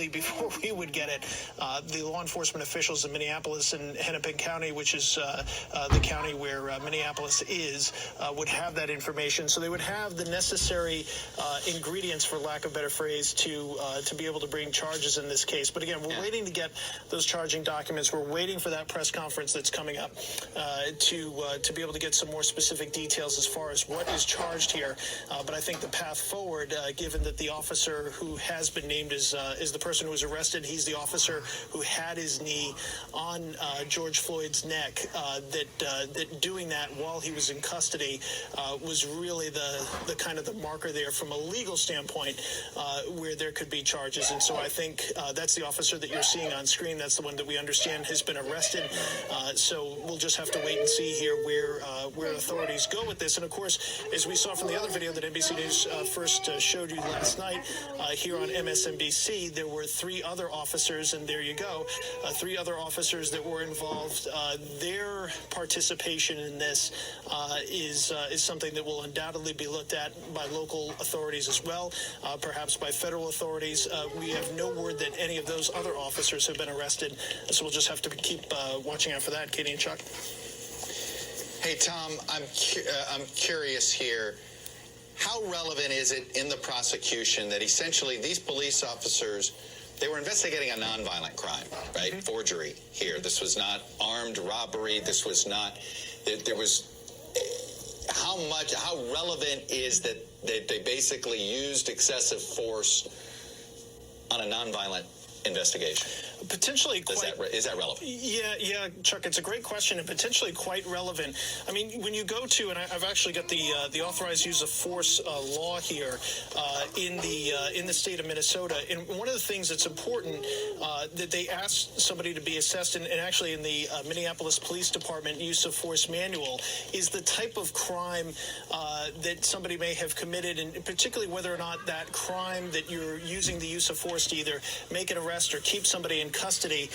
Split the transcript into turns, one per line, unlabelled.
really before we would get it, the law enforcement officials in Minneapolis and Hennepin County, which is the county where Minneapolis is, would have that information. So they would have the necessary ingredients, for lack of a better phrase, to be able to bring charges in this case. But again, we're waiting to get those charging documents. We're waiting for that press conference that's coming up to be able to get some more specific details as far as what is charged here. But I think the path forward, given that the officer who has been named is the person who was arrested, he's the officer who had his knee on George Floyd's neck, that doing that while he was in custody was really the kind of the marker there from a legal standpoint where there could be charges. And so I think that's the officer that you're seeing on screen. That's the one that we understand has been arrested. So we'll just have to wait and see here where authorities go with this. And of course, as we saw from the other video that NBC News first showed you last night here on MSNBC, there were 3 other officers, and there you go, 3 other officers that were involved. Their participation in this is something that will undoubtedly be looked at by local authorities as well, perhaps by federal authorities. We have no word that any of those other officers have been arrested, so we'll just have to keep watching out for that. Katie and Chuck.
Hey, Tom, I'm curious here. How relevant is it in the prosecution that essentially these police officers, they were investigating a nonviolent crime, right? Forgery here. This was not armed robbery. This was not, there was, how relevant is that they basically used excessive force on a nonviolent investigation?
Potentially quite.
Is that relevant?
Yeah, Chuck, it's a great question and potentially quite relevant. I mean, when you go to, and I've actually got the authorized use of force law here in the state of Minnesota, and one of the things that's important that they ask somebody to be assessed, and actually in the Minneapolis Police Department use of force manual, is the type of crime that somebody may have committed, and particularly whether or not that crime that you're using the use of force to either make an arrest or keep somebody in custody